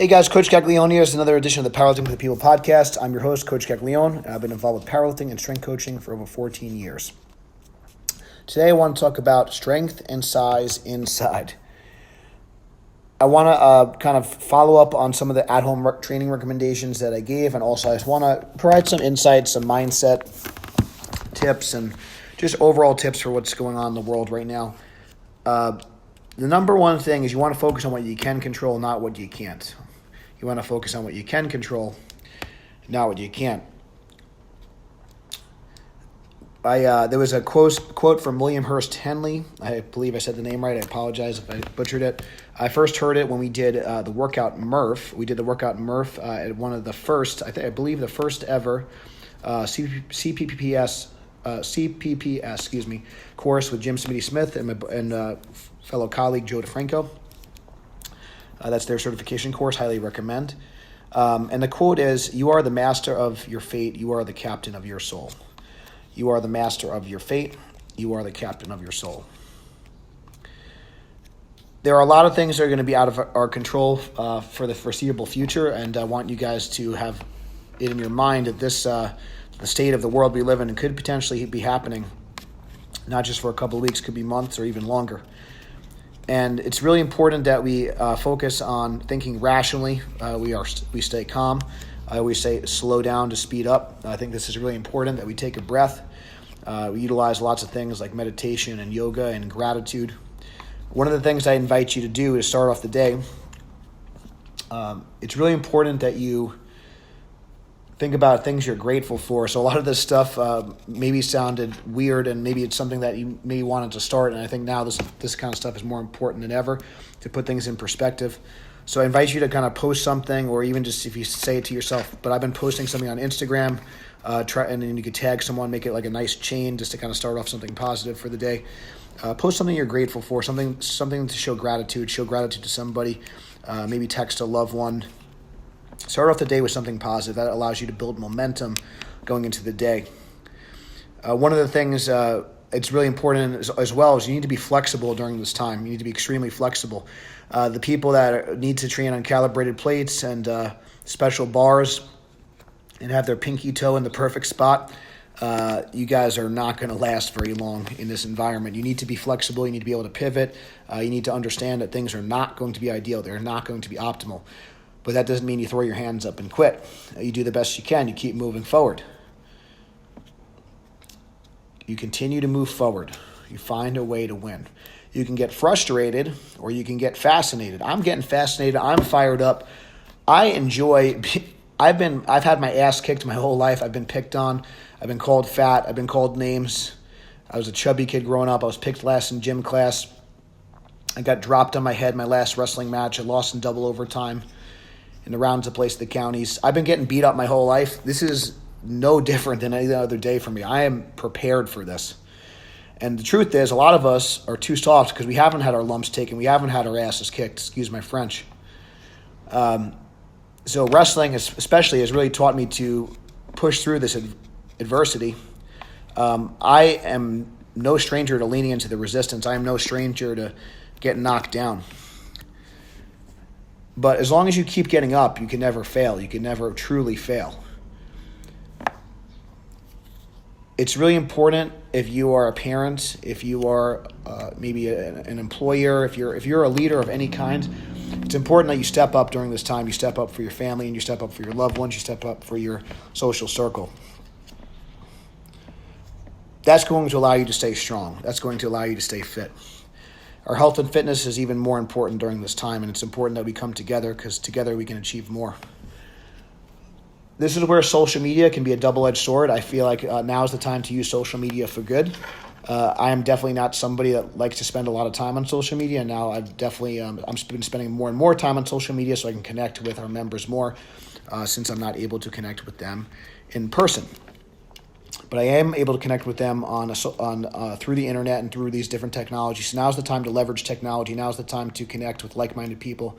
Hey guys, Coach Gaglione here. It's another edition of the Powerlifting with the People podcast. I'm your host, Coach Gaglione. I've been involved with powerlifting and strength coaching for over 14 years. Today I want to talk about strength and size inside. I want to kind of follow up on some of the at-home training recommendations that I gave, and also I just want to provide some insights, some mindset tips, and just overall tips for what's going on in the world right now. The number one thing is you want to focus on what you can control, not what you can't. You want to focus on what you can control, not what you can't. There was a quote from William Hurst Henley. I believe I said the name right. I apologize if I butchered it. I first heard it when we did the workout Murph. We did the workout Murph at one of the first, I believe the first ever CPPS, course with Jim Smitty-Smith and fellow colleague Joe DeFranco. That's their certification course. Highly recommend. And the quote is, "You are the master of your fate. You are the captain of your soul." You are the master of your fate. You are the captain of your soul. There are a lot of things that are going to be out of our control for the foreseeable future, and I want you guys to have it in your mind that this, the state of the world we live in, could potentially be happening, not just for a couple of weeks, could be months or even longer. And it's really important that we focus on thinking rationally. We stay calm. I always say slow down to speed up. I think this is really important that we take a breath. We utilize lots of things like meditation and yoga and gratitude. One of the things I invite you to do to start off the day, it's really important that you think about things you're grateful for. So a lot of this stuff maybe sounded weird, and maybe it's something that you maybe wanted to start. And I think now this kind of stuff is more important than ever to put things in perspective. So I invite you to kind of post something, or even just if you say it to yourself. But I've been posting something on Instagram, and then you could tag someone, make it like a nice chain just to kind of start off something positive for the day. Post something you're grateful for, something to show gratitude to somebody, maybe text a loved one. Start off the day with something positive. That allows you to build momentum going into the day. One of the things it's really important as well is you need to be flexible during this time. You need to be extremely flexible. The people that need to train on calibrated plates and special bars and have their pinky toe in the perfect spot, you guys are not going to last very long in this environment. You need to be flexible. You need to be able to pivot. You need to understand that things are not going to be ideal. They're not going to be optimal. But that doesn't mean you throw your hands up and quit. You do the best you can. You keep moving forward. You continue to move forward. You find a way to win. You can get frustrated or you can get fascinated. I'm getting fascinated. I'm fired up. I enjoy. I've had my ass kicked my whole life. I've been picked on. I've been called fat. I've been called names. I was a chubby kid growing up. I was picked last in gym class. I got dropped on my head my last wrestling match. I lost in double overtime in the rounds of place of the counties. I've been getting beat up my whole life. This is no different than any other day for me. I am prepared for this. And the truth is, a lot of us are too soft because we haven't had our lumps taken. We haven't had our asses kicked. Excuse my French. So wrestling especially has really taught me to push through this adversity. I am no stranger to leaning into the resistance. I am no stranger to getting knocked down. But as long as you keep getting up, you can never fail. You can never truly fail. It's really important if you are a parent, if you are maybe an employer, if you're a leader of any kind, it's important that you step up during this time. You step up for your family, and you step up for your loved ones. You step up for your social circle. That's going to allow you to stay strong. That's going to allow you to stay fit. Our health and fitness is even more important during this time, and it's important that we come together because together we can achieve more. This is where social media can be a double-edged sword. I feel like now is the time to use social media for good. I am definitely not somebody that likes to spend a lot of time on social media. Now I've definitely I'm been spending more and more time on social media so I can connect with our members more since I'm not able to connect with them in person. But I am able to connect with them through the internet and through these different technologies. So now's the time to leverage technology. Now's the time to connect with like-minded people.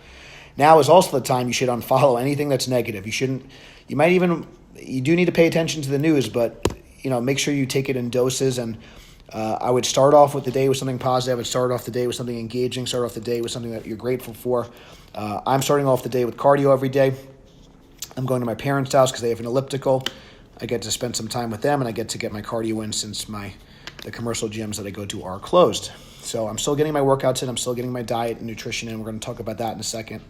Now is also the time you should unfollow anything that's negative. You do need to pay attention to the news, but make sure you take it in doses and I would start off with the day with something positive. I would start off the day with something engaging, start off the day with something that you're grateful for. I'm starting off the day with cardio every day. I'm going to my parents' house because they have an elliptical. I get to spend some time with them, and I get to get my cardio in since the commercial gyms that I go to are closed. So I'm still getting my workouts in. I'm still getting my diet and nutrition in. We're going to talk about that in a second.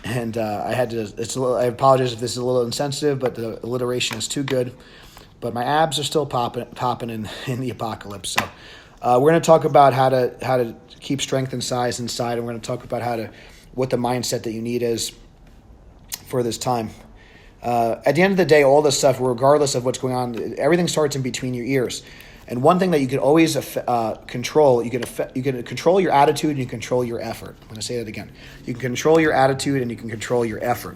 And I apologize if this is a little insensitive, but the alliteration is too good. But my abs are still popping in the apocalypse. So we're going to talk about how to keep strength and size inside, and we're going to talk about what the mindset that you need is for this time. At the end of the day, all this stuff, regardless of what's going on, everything starts in between your ears. And one thing that you can always control, you can control your attitude and you can control your effort. I'm going to say that again. You can control your attitude and you can control your effort.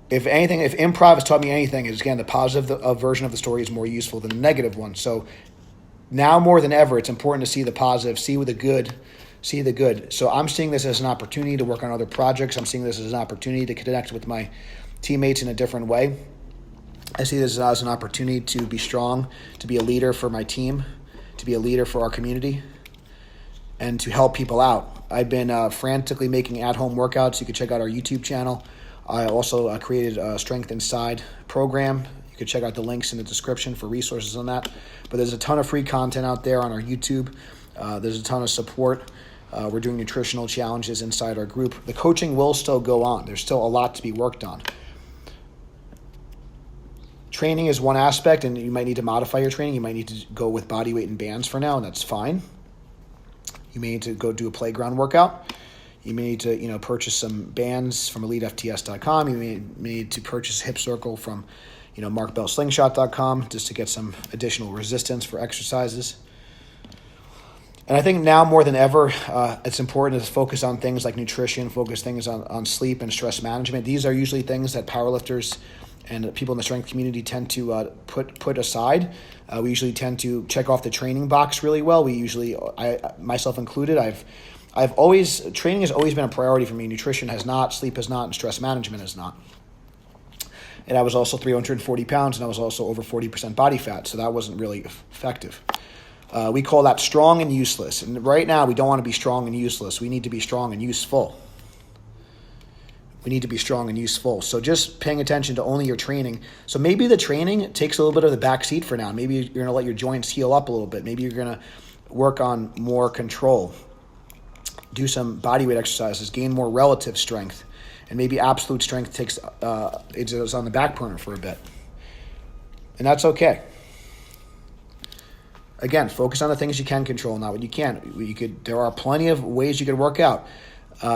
If improv has taught me anything, is again, the positive version of the story is more useful than the negative one. So now more than ever, it's important to see the positive, see the good. So I'm seeing this as an opportunity to work on other projects. I'm seeing this as an opportunity to connect with my teammates in a different way. I see this as an opportunity to be strong, to be a leader for my team, to be a leader for our community, and to help people out. I've been frantically making at-home workouts. You can check out our YouTube channel. I also created a Strength Inside program. You can check out the links in the description for resources on that. But there's a ton of free content out there on our YouTube. There's a ton of support. We're doing nutritional challenges inside our group. The coaching will still go on. There's still a lot to be worked on. Training is one aspect, and you might need to modify your training. You might need to go with body weight and bands for now, and that's fine. You may need to go do a playground workout. You may need to, purchase some bands from EliteFTS.com. You may need to purchase Hip Circle from, MarkBellSlingshot.com just to get some additional resistance for exercises. And I think now more than ever, it's important to focus on things like nutrition, focus things on sleep and stress management. These are usually things that powerlifters and people in the strength community tend to put aside. We usually tend to check off the training box really well. I myself included, training has always been a priority for me. Nutrition has not, sleep has not, and stress management has not. And I was also 340 pounds, and I was also over 40% body fat, so that wasn't really effective. We call that strong and useless. And right now, we don't want to be strong and useless. We need to be strong and useful. So just paying attention to only your training. So maybe the training takes a little bit of the back seat for now. Maybe you're going to let your joints heal up a little bit. Maybe you're going to work on more control. Do some bodyweight exercises, gain more relative strength. And maybe absolute strength is on the back burner for a bit. And that's okay. Again, focus on the things you can control, not what you can't. There are plenty of ways you could work out.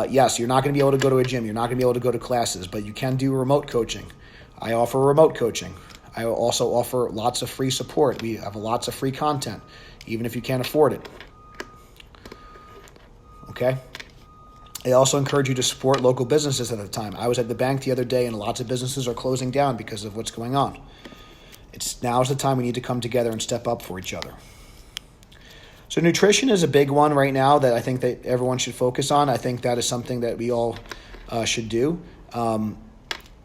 Yes, you're not going to be able to go to a gym. You're not going to be able to go to classes, but you can do remote coaching. I offer remote coaching. I also offer lots of free support. We have lots of free content, even if you can't afford it. Okay? I also encourage you to support local businesses at the time. I was at the bank the other day, and lots of businesses are closing down because of what's going on. Now's the time we need to come together and step up for each other. So nutrition is a big one right now that I think that everyone should focus on. I think that is something that we all should do.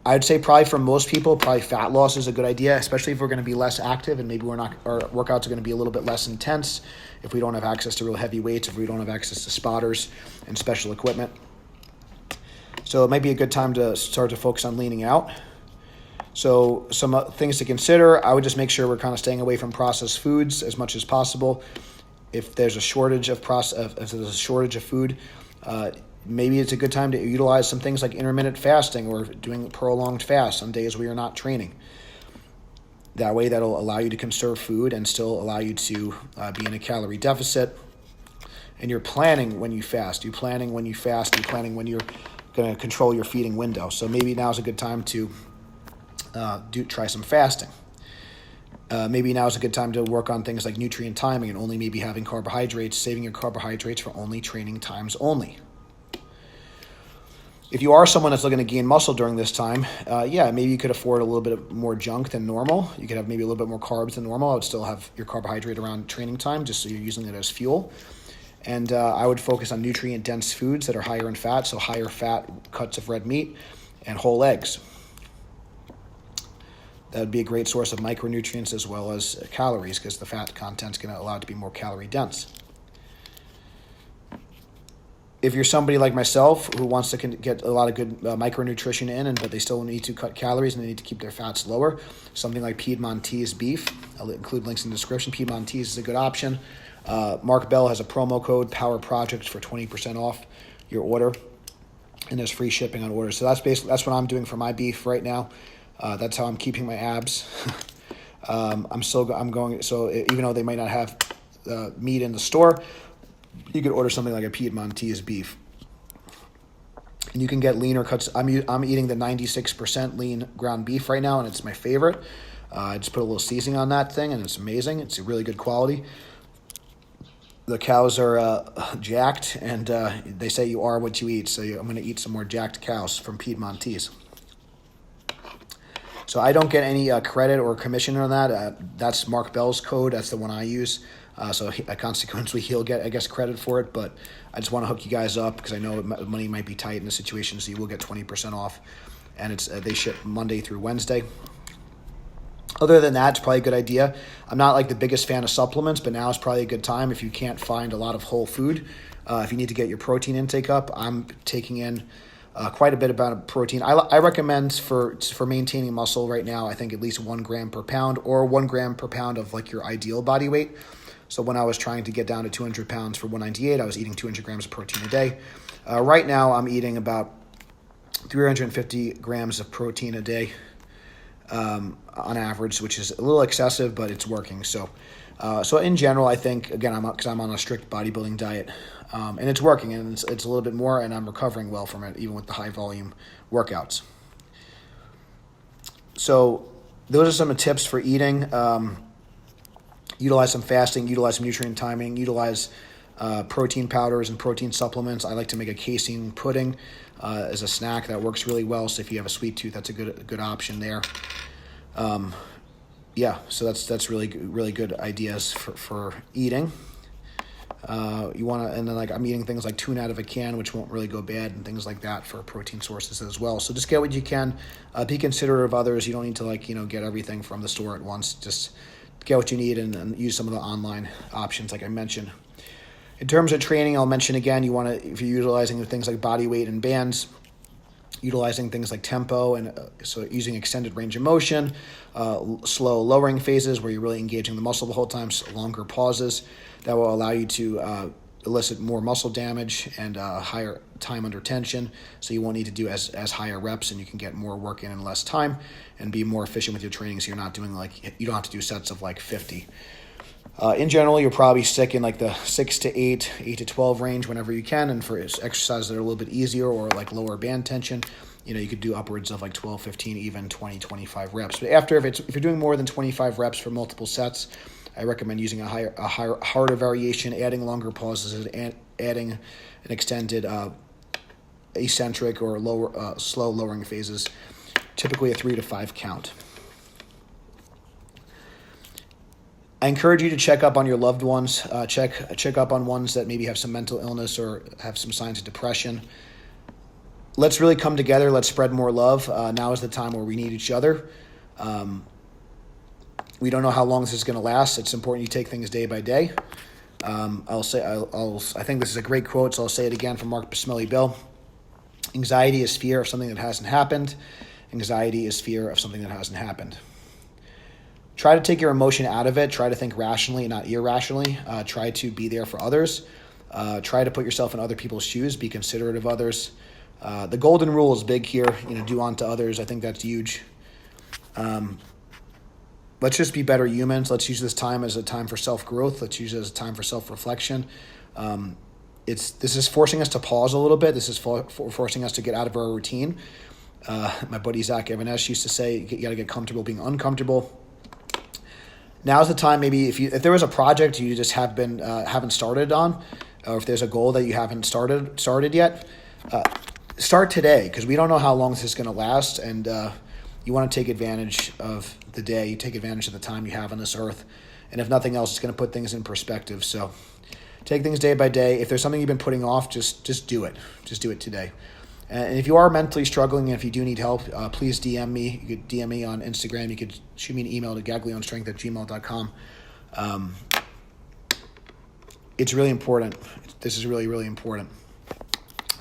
I'd say probably for most people, probably fat loss is a good idea, especially if we're going to be less active and maybe our workouts are going to be a little bit less intense if we don't have access to real heavy weights, if we don't have access to spotters and special equipment. So it might be a good time to start to focus on leaning out. So some things to consider, I would just make sure we're kind of staying away from processed foods as much as possible. If there's a shortage of food, maybe it's a good time to utilize some things like intermittent fasting or doing prolonged fasts on days where you're not training. That way, that'll allow you to conserve food and still allow you to be in a calorie deficit. And you're planning when you fast. You're planning when you're going to control your feeding window. So maybe now's a good time to try some fasting. Maybe now is a good time to work on things like nutrient timing and only maybe having carbohydrates, saving your carbohydrates for only training times only. If you are someone that's looking to gain muscle during this time, maybe you could afford a little bit more junk than normal. You could have maybe a little bit more carbs than normal. I would still have your carbohydrate around training time just so you're using it as fuel. And I would focus on nutrient-dense foods that are higher in fat, so higher fat cuts of red meat and whole eggs. That would be a great source of micronutrients as well as calories, because the fat content's going to allow it to be more calorie dense. If you're somebody like myself who wants to get a lot of good micronutrition in, but they still need to cut calories and they need to keep their fats lower, something like Piedmontese beef, I'll include links in the description. Piedmontese is a good option. Mark Bell has a promo code, Power Project, for 20% off your order, and there's free shipping on orders. So that's what I'm doing for my beef right now. That's how I'm keeping my abs. I'm going. So even though they might not have meat in the store, you could order something like a Piedmontese beef, and you can get leaner cuts. I'm eating the 96% lean ground beef right now, and it's my favorite. I just put a little seasoning on that thing, and it's amazing. It's a really good quality. The cows are jacked, and they say you are what you eat. So I'm going to eat some more jacked cows from Piedmontese. So I don't get any credit or commission on that. That's Mark Bell's code. That's the one I use. So consequently, he'll get, I guess, credit for it. But I just want to hook you guys up because I know money might be tight in the situation, so you will get 20% off. And they ship Monday through Wednesday. Other than that, it's probably a good idea. I'm not like the biggest fan of supplements, but now is probably a good time if you can't find a lot of whole food. If you need to get your protein intake up, I'm taking in quite a bit about protein. I recommend for maintaining muscle right now, I think at least 1 gram per pound or 1 gram per pound of like your ideal body weight. So when I was trying to get down to 200 pounds for 198, I was eating 200 grams of protein a day. Right now, I'm eating about 350 grams of protein a day on average, which is a little excessive, but it's working. So in general, I think, again, because I'm on a strict bodybuilding diet, and it's working, and it's a little bit more, and I'm recovering well from it, even with the high volume workouts. So those are some tips for eating. Utilize some fasting, utilize some nutrient timing, utilize protein powders and protein supplements. I like to make a casein pudding as a snack that works really well. So if you have a sweet tooth, that's a good option there. So that's really good ideas for eating. And then like I'm eating things like tuna out of a can, which won't really go bad, and things like that for protein sources as well. So just get what you can. Be considerate of others. You don't need to get everything from the store at once. Just get what you need and use some of the online options like I mentioned. In terms of training, I'll mention again, if you're utilizing things like body weight and bands, utilizing things like tempo, and so using extended range of motion, slow lowering phases where you're really engaging the muscle the whole time, so longer pauses that will allow you to elicit more muscle damage and higher time under tension, so you won't need to do as higher reps, and you can get more work in less time and be more efficient with your training, so you're not doing you don't have to do sets of 50. In general, you'll probably stick in the 6 to 8, 8 to 12 range whenever you can, and for exercises that are a little bit easier or lower band tension, you could do upwards of 12, 15, even 20, 25 reps. But if you're doing more than 25 reps for multiple sets, I recommend using a harder variation, adding longer pauses, and adding an extended eccentric or lower slow lowering phases, typically a 3 to 5 count. I encourage you to check up on your loved ones. Check up on ones that maybe have some mental illness or have some signs of depression. Let's really come together. Let's spread more love. Now is the time where we need each other. We don't know how long this is going to last. It's important you take things day by day. I think this is a great quote, so I'll say it again from Mark Bismelli Bill. Anxiety is fear of something that hasn't happened. Anxiety is fear of something that hasn't happened. Try to take your emotion out of it. Try to think rationally, not irrationally. Try to be there for others. Try to put yourself in other people's shoes. Be considerate of others. The golden rule is big here. Do unto others. I think that's huge. Let's just be better humans. Let's use this time as a time for self-growth. Let's use it as a time for self-reflection. This is forcing us to pause a little bit. This is forcing us to get out of our routine. My buddy Zach Evanesh used to say, you got to get comfortable being uncomfortable. Now's the time. Maybe if there was a project you just haven't started on, or if there's a goal that you haven't started yet, start today, because we don't know how long this is going to last, and you want to take advantage of the day. You take advantage of the time you have on this earth, and if nothing else, it's going to put things in perspective. So take things day by day. If there's something you've been putting off, just do it. Just do it today. And if you are mentally struggling and if you do need help, please DM me. You could DM me on Instagram. You could shoot me an email to gaglionestrength@gmail.com. It's really important. This is really, really important.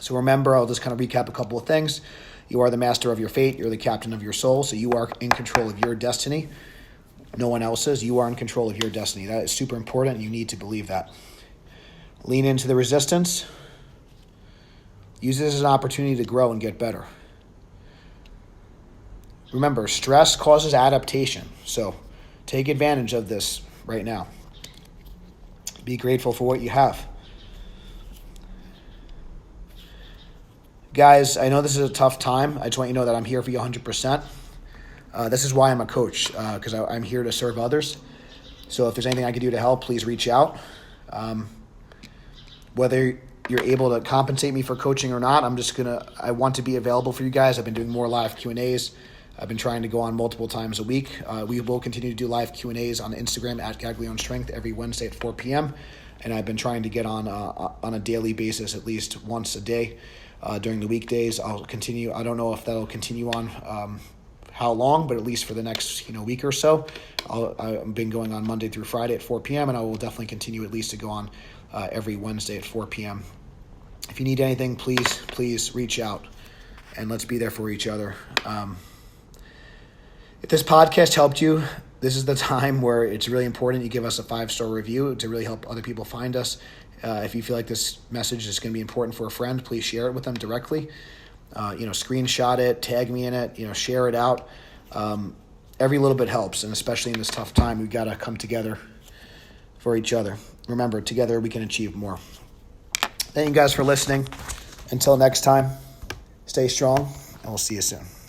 So remember, I'll just kind of recap a couple of things. You are the master of your fate. You're the captain of your soul. So you are in control of your destiny. No one else is. You are in control of your destiny. That is super important. You need to believe that. Lean into the resistance. Use this as an opportunity to grow and get better. Remember, stress causes adaptation. So take advantage of this right now. Be grateful for what you have. Guys, I know this is a tough time. I just want you to know that I'm here for you 100%. This is why I'm a coach, because I'm here to serve others. So if there's anything I can do to help, please reach out. Whether you're able to compensate me for coaching or not, I want to be available for you guys. I've been doing more live Q&As. I've been trying to go on multiple times a week. We will continue to do live Q&As on Instagram at Gaglione Strength every Wednesday at 4 p.m. And I've been trying to get on a daily basis, at least once a day during the weekdays. I'll continue. I don't know if that'll continue on how long, but at least for the next week or so. I've been going on Monday through Friday at 4 p.m. and I will definitely continue at least to go on every Wednesday at 4 p.m. If you need anything, please reach out and let's be there for each other. If this podcast helped you, this is the time where it's really important you give us a 5-star review to really help other people find us. If you feel like this message is going to be important for a friend, please share it with them directly. Screenshot it, tag me in it, share it out. Every little bit helps, and especially in this tough time, we've got to come together for each other. Remember, together we can achieve more. Thank you guys for listening. Until next time, stay strong, and we'll see you soon.